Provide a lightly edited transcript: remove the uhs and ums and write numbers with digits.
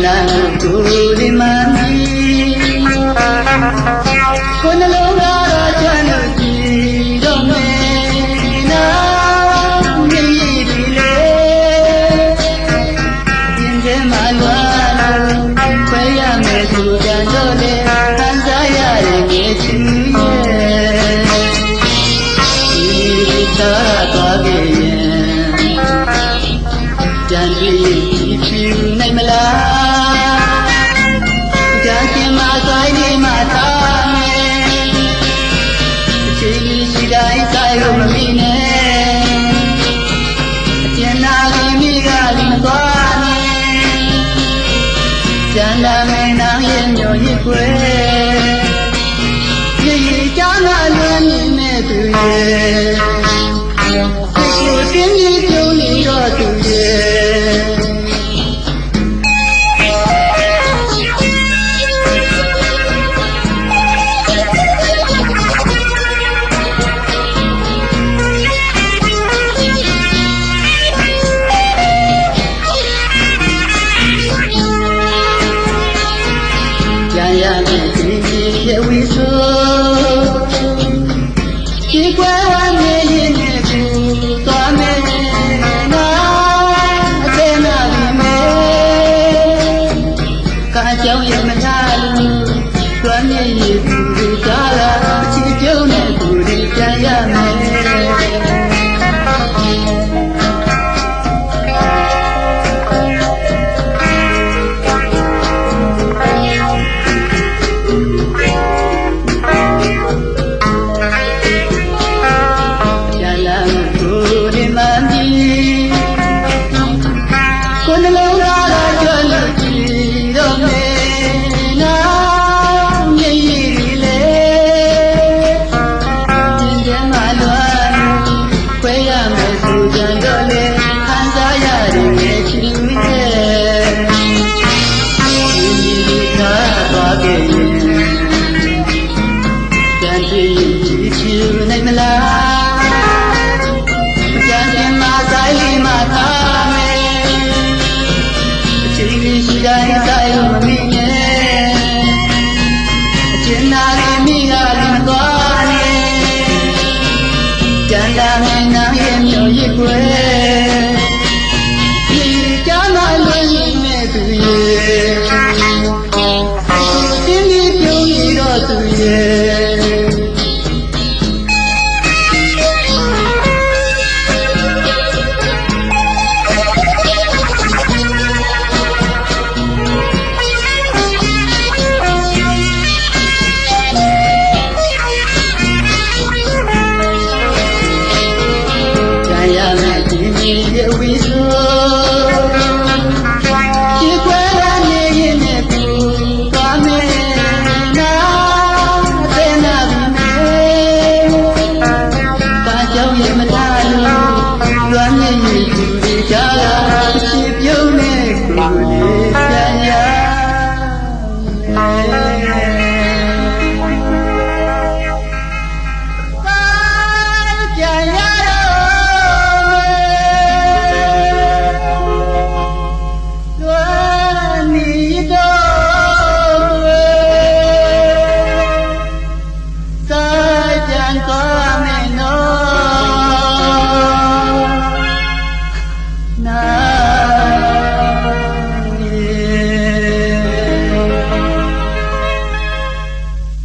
လာကိုဒီမှန်ပြီကိုနှလုံးသားချမ်းလို့ကြည်တော့မယ်နာမြည်ဒီလေရင်ထဲမှာလွာလို့ခွဲရမယ်သူကြံတော့လေခံစားရတဲ့ငယ်ချီရဲ့ဒီသာသွားခဲ့ရင်ကြံပြီးဖြူနိုင်မလားကြံစင်မှာဆိုင်နေမှာထားမယ်အချိန်ကြီးရှိတိုင်းဆိုင်လို့မမီနဲ့အကျဉ်းနာလေးမိကလည်းမသွားနဲ့ကြံလာမယ်နောင်ရဲ့ညို့ရဲ့ကွယ်ရေရေချားလာလွမ်းနေမဲ့သူရဲ့စိတ်ကိုတင်းကြီးပြုံးနေတော့သူရဲ့ရမယ်ဒီရဲ့ဝီဆိုဒီကွယ်ဝမ်းနေရင်နဲ့သူသွားမယ်နာအသေးနာပြီမယ်ကာကြောင်ရမလားလို့တွမ်းမြေရသူတွေကြားလာအချစ်ပြုံးတဲ့သူတွေပြန်ရမယ်ကိုနှလုံးသားကြွလို့ကြည်တော့မယ်နာမြည်ရည်လေဒီထဲမှာလွားခွဲရမယ်ဆိုကြတော့လေခံစားရတဲ့ငယ်ချီရဲ့ဒီသာသွားခဲ့ရင်ကြံပြေးချီနိုင်မလားကြံစင်မှာဆိုင်လေးမှာထားမယ်ရှိတိုင်းတိုင်း